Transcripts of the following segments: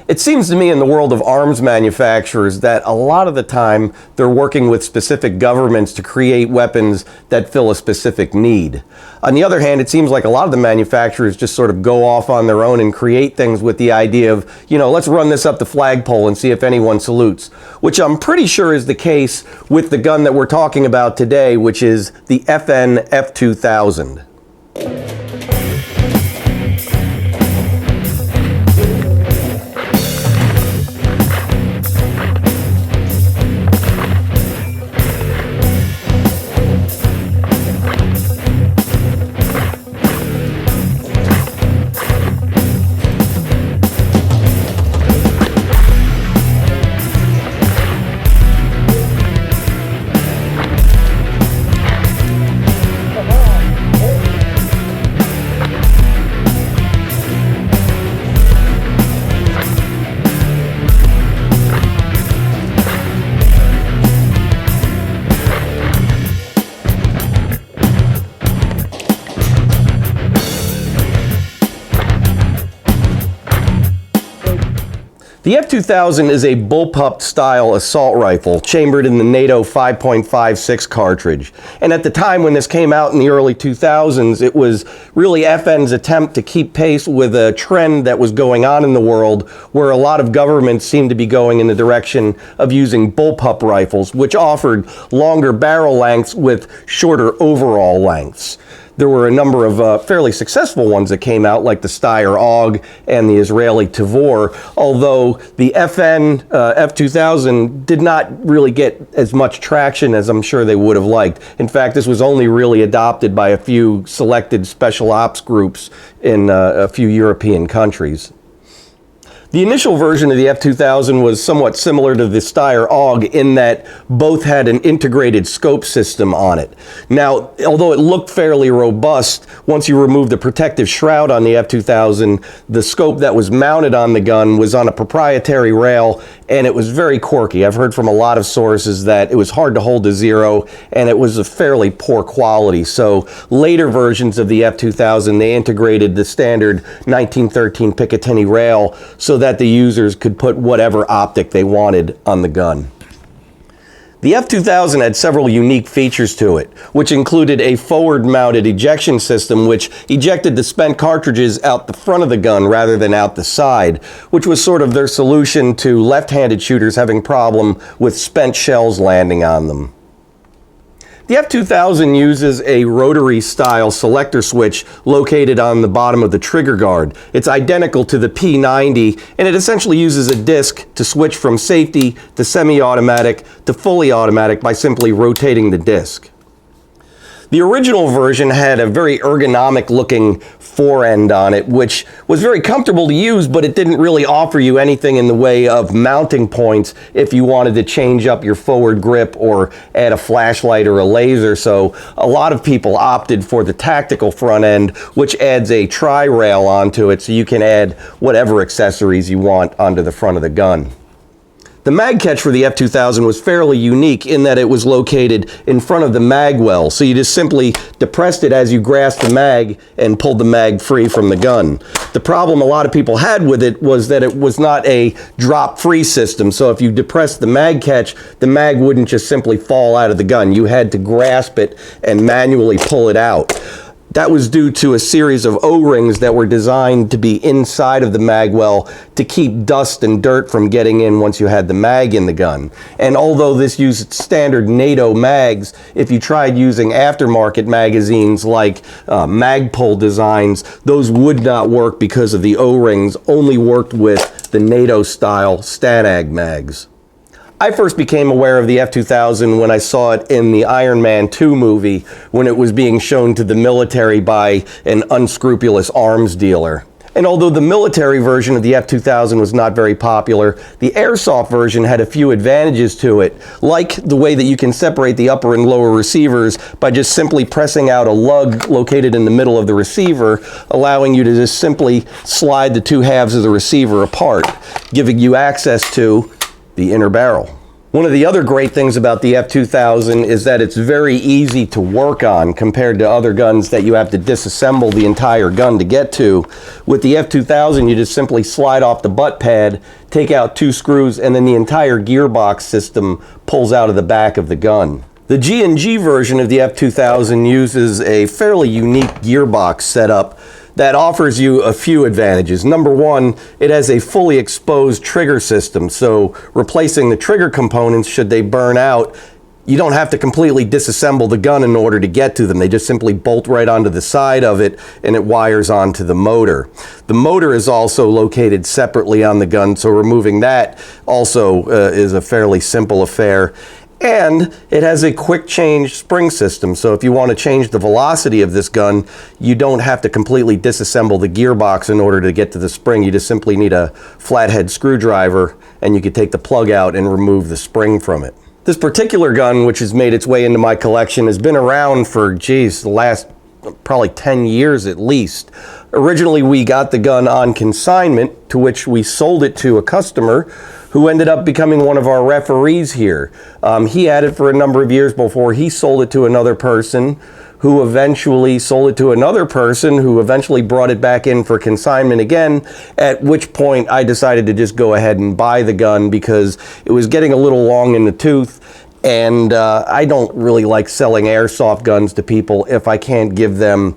It seems to me in the world of arms manufacturers that a lot of the time they're working with specific governments to create weapons that fill a specific need. On the other hand, it seems like a lot of the manufacturers just sort of go off on their own and create things with the idea of, let's run this up the flagpole and see if anyone salutes, which I'm pretty sure is the case with the gun that we're talking about today, which is the FN F2000. The F2000 is a bullpup style assault rifle chambered in the NATO 5.56 cartridge. And at the time when this came out in the early 2000s, it was really FN's attempt to keep pace with a trend that was going on in the world where a lot of governments seemed to be going in the direction of using bullpup rifles, which offered longer barrel lengths with shorter overall lengths. There were a number of fairly successful ones that came out, like the Steyr AUG and the Israeli Tavor, although the FN F2000 did not really get as much traction as I'm sure they would have liked. In fact, this was only really adopted by a few selected special ops groups in a few European countries. The initial version of the F2000 was somewhat similar to the Steyr AUG in that both had an integrated scope system on it. Now, although it looked fairly robust, once you removed the protective shroud on the F2000, the scope that was mounted on the gun was on a proprietary rail, and it was very quirky. I've heard from a lot of sources that it was hard to hold to zero, and it was a fairly poor quality. So later versions of the F2000, they integrated the standard 1913 Picatinny rail so that the users could put whatever optic they wanted on the gun. The F2000 had several unique features to it, which included a forward-mounted ejection system which ejected the spent cartridges out the front of the gun rather than out the side, which was sort of their solution to left-handed shooters having problem with spent shells landing on them. The F2000 uses a rotary-style selector switch located on the bottom of the trigger guard. It's identical to the P90, and it essentially uses a disc to switch from safety to semi-automatic to fully automatic by simply rotating the disc. The original version had a very ergonomic-looking forend on it, which was very comfortable to use, but it didn't really offer you anything in the way of mounting points if you wanted to change up your forward grip or add a flashlight or a laser. So a lot of people opted for the tactical front end, which adds a tri-rail onto it so you can add whatever accessories you want onto the front of the gun. The mag catch for the F2000 was fairly unique in that it was located in front of the mag well, so you just simply depressed it as you grasped the mag and pulled the mag free from the gun. The problem a lot of people had with it was that it was not a drop-free system, so if you depressed the mag catch, the mag wouldn't just simply fall out of the gun. You had to grasp it and manually pull it out. That was due to a series of O-rings that were designed to be inside of the mag well to keep dust and dirt from getting in once you had the mag in the gun. And although this used standard NATO mags, if you tried using aftermarket magazines like Magpul designs, those would not work because of the O-rings only worked with the NATO-style Stanag mags. I first became aware of the F2000 when I saw it in the Iron Man 2 movie when it was being shown to the military by an unscrupulous arms dealer. And although the military version of the F2000 was not very popular, the airsoft version had a few advantages to it, like the way that you can separate the upper and lower receivers by just simply pressing out a lug located in the middle of the receiver, allowing you to just simply slide the two halves of the receiver apart, giving you access to the inner barrel. One of the other great things about the F2000 is that it's very easy to work on compared to other guns that you have to disassemble the entire gun to get to. With the F2000, you just simply slide off the butt pad, take out 2 screws, and then the entire gearbox system pulls out of the back of the gun. The G&G version of the F2000 uses a fairly unique gearbox setup that offers you a few advantages. Number one, it has a fully exposed trigger system, so replacing the trigger components should they burn out, you don't have to completely disassemble the gun in order to get to them. They just simply bolt right onto the side of it and it wires onto the motor. The motor is also located separately on the gun, so removing that also is a fairly simple affair. And it has a quick change spring system, so if you want to change the velocity of this gun, you don't have to completely disassemble the gearbox in order to get to the spring. You just simply need a flathead screwdriver and you can take the plug out and remove the spring from it. This particular gun, which has made its way into my collection, has been around for, geez, the last probably 10 years at least. Originally, we got the gun on consignment, to which we sold it to a customer who ended up becoming one of our referees here. He had it for a number of years before he sold it to another person, who eventually sold it to another person, who eventually brought it back in for consignment again, at which point I decided to just go ahead and buy the gun because it was getting a little long in the tooth. And I don't really like selling airsoft guns to people if I can't give them,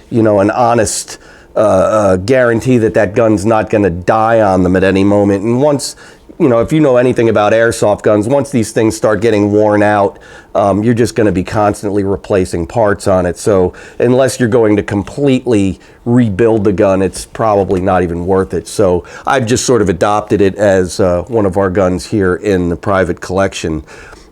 you know, an honest guarantee that that gun's not going to die on them at any moment. And once, you know, if you know anything about airsoft guns, once these things start getting worn out, you're just going to be constantly replacing parts on it. So unless you're going to completely rebuild the gun, it's probably not even worth it. So I've just sort of adopted it as one of our guns here in the private collection.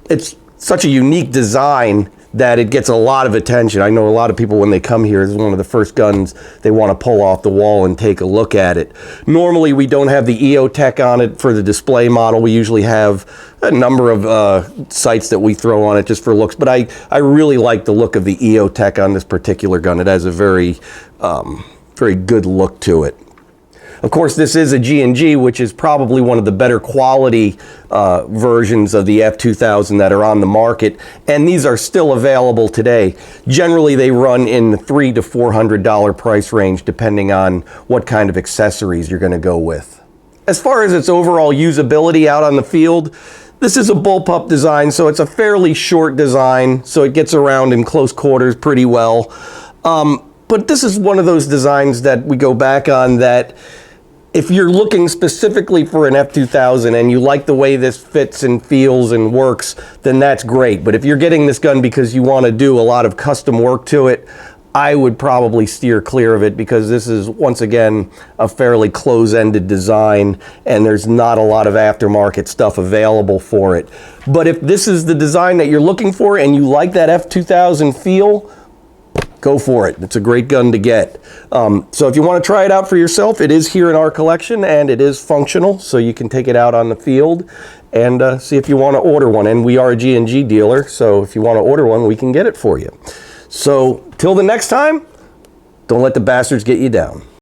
It's such a unique design that it gets a lot of attention. I know a lot of people, when they come here, this is one of the first guns they want to pull off the wall and take a look at it. Normally, we don't have the EOTech on it for the display model. We usually have a number of sights that we throw on it just for looks, but I really like the look of the EOTech on this particular gun. It has a very, very good look to it. Of course, this is a G&G, which is probably one of the better quality versions of the F2000 that are on the market, and these are still available today. Generally, they run in the $300 to $400 price range, depending on what kind of accessories you're going to go with. As far as its overall usability out on the field, this is a bullpup design, so it's a fairly short design, so it gets around in close quarters pretty well. But this is one of those designs that we go back on that if you're looking specifically for an F2000 and you like the way this fits and feels and works, then that's great. But if you're getting this gun because you want to do a lot of custom work to it, I would probably steer clear of it because this is, once again, a fairly close-ended design and there's not a lot of aftermarket stuff available for it. But if this is the design that you're looking for and you like that F2000 feel, go for it. It's a great gun to get. So if you want to try it out for yourself, it is here in our collection and it is functional, so you can take it out on the field and see if you want to order one. And we are a G&G dealer, so if you want to order one, we can get it for you. So till the next time, don't let the bastards get you down.